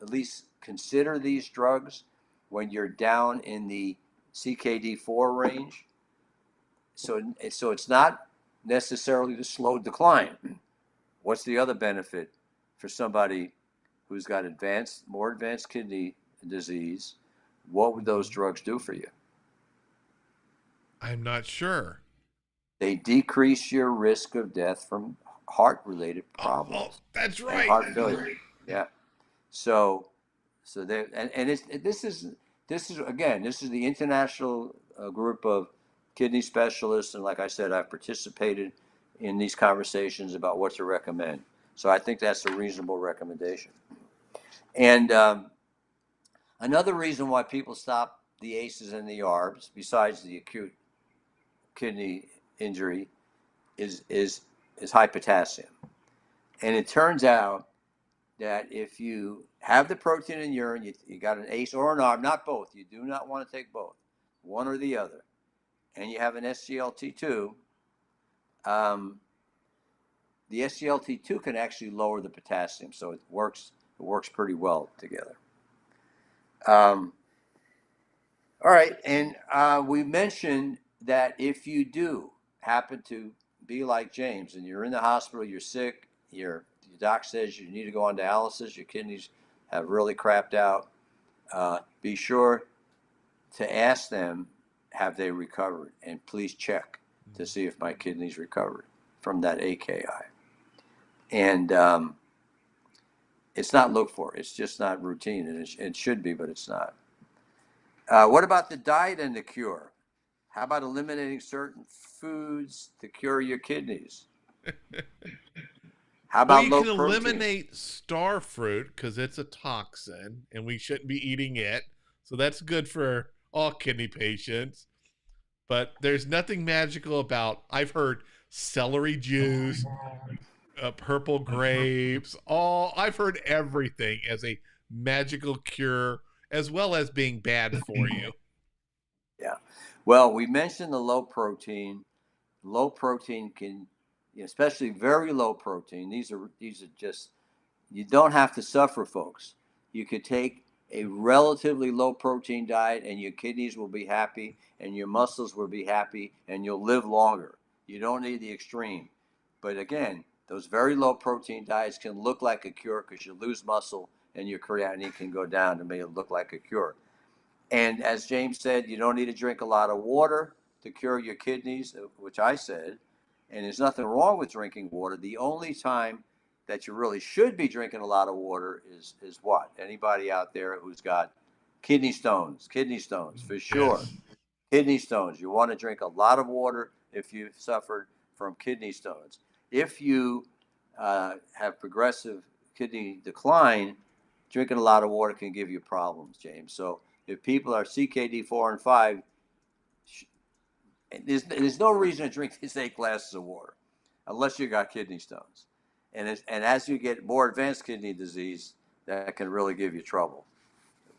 at least consider these drugs when you're down in the CKD4 range? So it's not necessarily to slow decline. What's the other benefit for somebody who's got more advanced kidney disease? What would those drugs do for you? I'm not sure. They decrease your risk of death from heart-related problems. That's right. And heart failure. Yeah. So they this is the international group of kidney specialists, and like I said, I've participated in these conversations about what to recommend. So I think that's a reasonable recommendation. And another reason why people stop the ACEs and the ARBs, besides the acute kidney injury, is high potassium. And it turns out that if you have the protein in urine, you got an ACE or an ARB, not both. You do not want to take both, one or the other. And you have an SGLT2. The SGLT2 can actually lower the potassium, so it works pretty well together. All right, and we mentioned that if you do happen to be like James and you're in the hospital, you're sick, your doc says you need to go on dialysis, your kidneys have really crapped out, be sure to ask them, have they recovered? And please check to see if my kidneys recovered from that AKI. And it's not looked for. It's just not routine, and it should be, but it's not. What about the diet and the cure? How about eliminating certain foods to cure your kidneys? How about low protein? You can eliminate star fruit because it's a toxin, and we shouldn't be eating it. So that's good for all kidney patients. But there's nothing magical about, I've heard celery juice, purple grapes, I've heard everything as a magical cure, as well as being bad for you. Yeah. Well, we mentioned the low protein. Low protein can, especially very low protein. These are just, you don't have to suffer, folks. You could take a relatively low protein diet and your kidneys will be happy and your muscles will be happy and you'll live longer. You don't need the extreme. But again, those very low protein diets can look like a cure because you lose muscle and your creatinine can go down to make it look like a cure. And as James said, you don't need to drink a lot of water to cure your kidneys, which I said. And there's nothing wrong with drinking water. The only time that you really should be drinking a lot of water is what? Anybody out there who's got kidney stones for sure. Yes. Kidney stones. You want to drink a lot of water if you've suffered from kidney stones. If you have progressive kidney decline, drinking a lot of water can give you problems, James. So if people are CKD4 and 5, there's no reason to drink these 8 glasses of water unless you got kidney stones. And as you get more advanced kidney disease, that can really give you trouble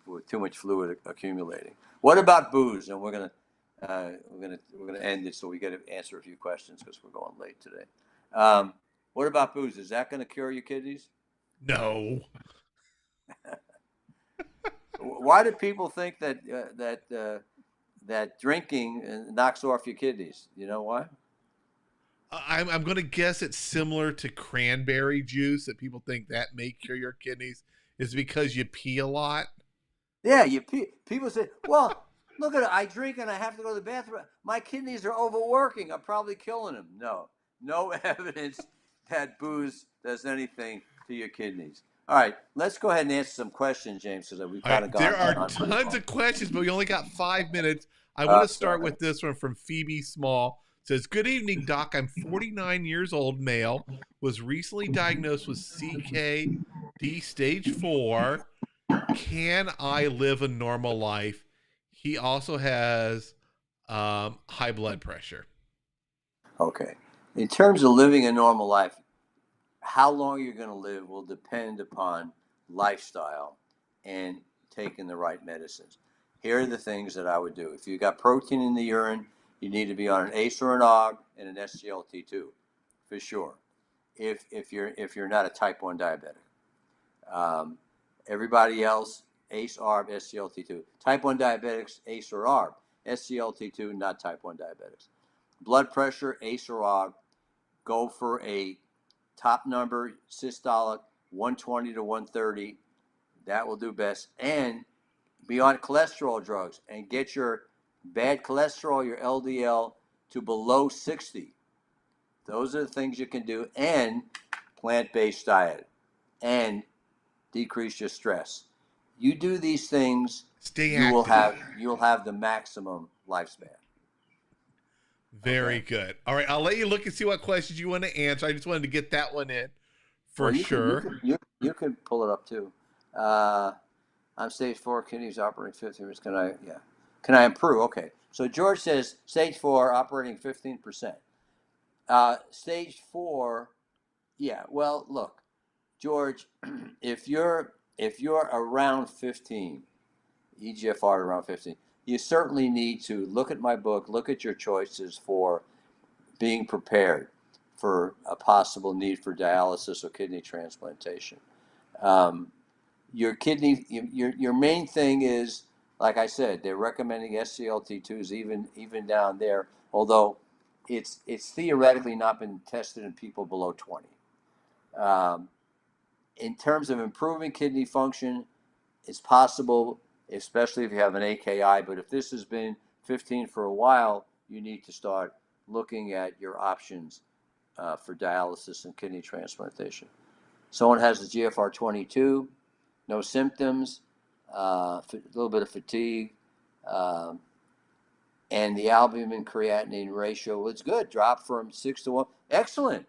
with too much fluid accumulating. What about booze? And we're gonna end it so we get to answer a few questions because we're going late today. What about booze? Is that going to cure your kidneys? No. Why do people think that drinking knocks off your kidneys? You know why? I'm going to guess it's similar to cranberry juice, that people think that may cure your kidneys, is because you pee a lot. Yeah, you pee. People say, well, look at it. I drink and I have to go to the bathroom. My kidneys are overworking. I'm probably killing them. No evidence that booze does anything to your kidneys. All right, let's go ahead and answer some questions, James, because we've kind of gone. There are tons of questions, but we only got 5 minutes. I want to start with this one from Phoebe Small. It says, good evening, Doc. I'm 49 years old, male, was recently diagnosed with CKD D stage 4. Can I live a normal life? He also has high blood pressure. Okay. In terms of living a normal life, how long you're going to live will depend upon lifestyle and taking the right medicines. Here are the things that I would do. If you've got protein in the urine, you need to be on an ACE or an OG and an SGLT2 for sure. If you're not a type 1 diabetic. Everybody else, ACE, ARB, SGLT2. Type 1 diabetics, ACE or ARB. SGLT2, not type 1 diabetics. Blood pressure, ACE or ARB. Go for a top number, systolic, 120 to 130. That will do best. And be on cholesterol drugs and get your bad cholesterol, your LDL, to below 60. Those are the things you can do. And plant-based diet. And decrease your stress. You do these things, Stay you'll active. have the maximum lifespan. Very good. All right, I'll let you look and see what questions you want to answer. I just wanted to get that one in for Well, sure. You can pull it up too. I'm stage 4, kidneys operating 15 minutes. Can I improve? Okay. So George says stage 4 operating 15%. Stage 4, yeah. Well, look, George, if you're around 15, EGFR around 15, you certainly need to look at my book, look at your choices for being prepared for a possible need for dialysis or kidney transplantation. Your main thing is, like I said, they're recommending SGLT2s even down there, although it's theoretically not been tested in people below 20. In terms of improving kidney function, it's possible, especially if you have an AKI, but if this has been 15 for a while, you need to start looking at your options for dialysis and kidney transplantation. Someone has a GFR 22, no symptoms, a little bit of fatigue, and the albumin creatinine ratio was good, dropped from 6 to 1. Excellent.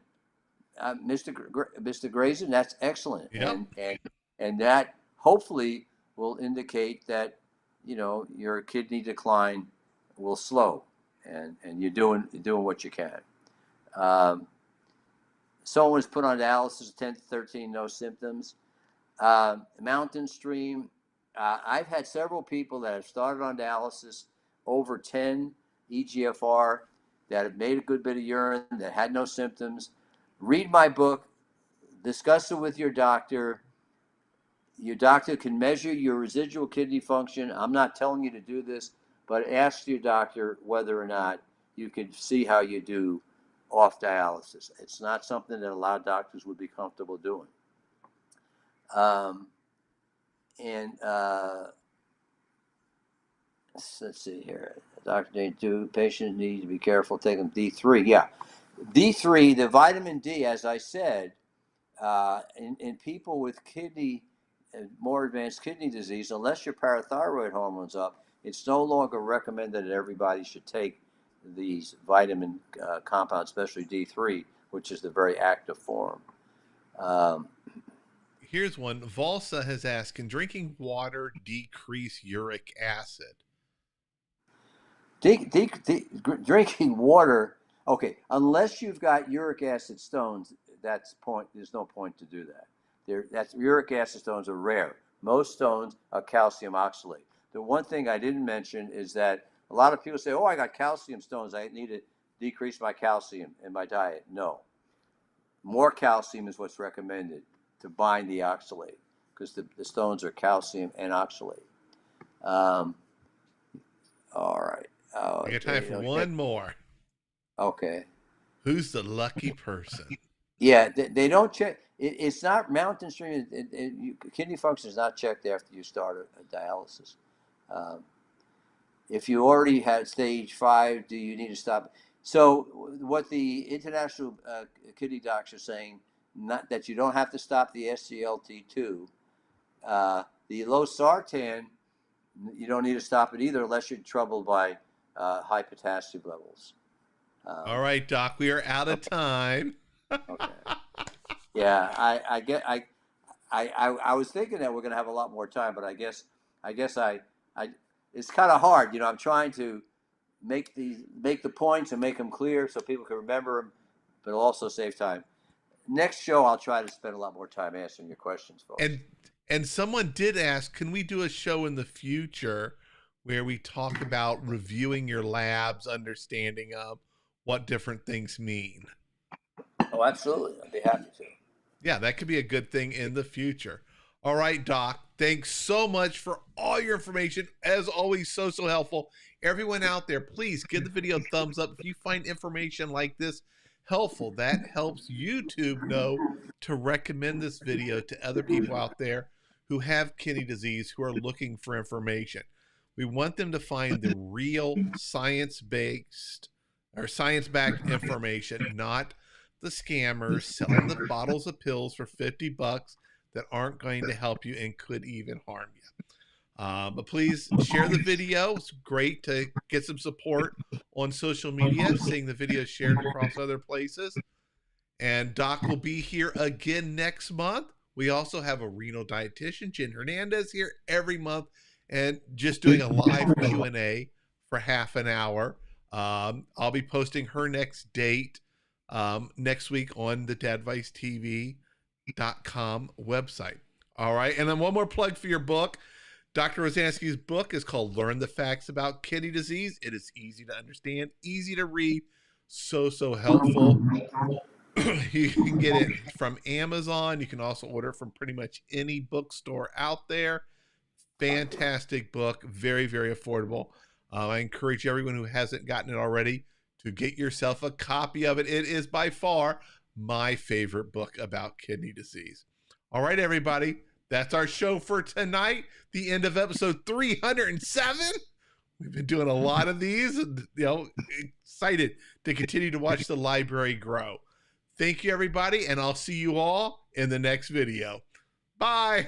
Mr. Grayson, that's excellent. Yep. And that hopefully will indicate that, your kidney decline will slow and you're doing what you can. Someone was put on dialysis 10 to 13, no symptoms. Mountain Stream, I've had several people that have started on dialysis over 10 EGFR that have made a good bit of urine, that had no symptoms. Read my book, discuss it with your doctor. Your doctor can measure your residual kidney function. I'm not telling you to do this, but ask your doctor whether or not you can see how you do off dialysis. It's not something that a lot of doctors would be comfortable doing. Let's see here. Dr. D2, patients need to be careful taking D3. Yeah. D3, the vitamin D, as I said, in people with more advanced kidney disease, unless your parathyroid hormone's up, it's no longer recommended that everybody should take these vitamin compounds, especially D3, which is the very active form. Here's one. Valsa has asked, can drinking water decrease uric acid? Drinking water, okay, unless you've got uric acid stones, there's no point to do that. Uric acid stones are rare. Most stones are calcium oxalate. The one thing I didn't mention is that a lot of people say, I got calcium stones, I need to decrease my calcium in my diet. No. More calcium is what's recommended to bind the oxalate, because the stones are calcium and oxalate. All right. I got time for one more. Okay. Who's the lucky person? Yeah, they don't check. It's not Mountain Stream. Kidney function is not checked after you start a dialysis. If you already had stage 5, do you need to stop? So what the international kidney docs are saying, not that you don't have to stop the SGLT2. The losartan, you don't need to stop it either unless you're troubled by high potassium levels. All right, Doc, we are out of time. Okay. Yeah, I was thinking that we're going to have a lot more time, but I guess I it's kind of hard. You know, I'm trying to make the points and make them clear so people can remember them, but it'll also save time. Next show, I'll try to spend a lot more time answering your questions, folks. And someone did ask, can we do a show in the future where we talk about reviewing your labs, understanding what different things mean? Oh, absolutely. I'd be happy to. Yeah, that could be a good thing in the future. All right, Doc. Thanks so much for all your information. As always, so helpful. Everyone out there, please give the video a thumbs up if you find information like this helpful. That helps YouTube know to recommend this video to other people out there who have kidney disease, who are looking for information. We want them to find the real science-based or science-backed information, not the scammers selling the bottles of pills for $50 that aren't going to help you and could even harm you. But please share the video. It's great to get some support on social media, seeing the video shared across other places. And Doc will be here again next month. We also have a renal dietitian, Jen Hernandez, here every month and just doing a live Q&A for half an hour. I'll be posting her next date next week on the dadvicetv.com website. All right. And then one more plug for your book. Dr. Rosansky's book is called Learn the Facts About Kidney Disease. It is easy to understand, easy to read, so helpful. You can get it from Amazon. You can also order it from pretty much any bookstore out there. Fantastic book, very affordable. I encourage everyone who hasn't gotten it already to get yourself a copy of it. It is by far my favorite book about kidney disease. All right, everybody. That's our show for tonight. The end of episode 307. We've been doing a lot of these, and, excited to continue to watch the library grow. Thank you, everybody, and I'll see you all in the next video. Bye.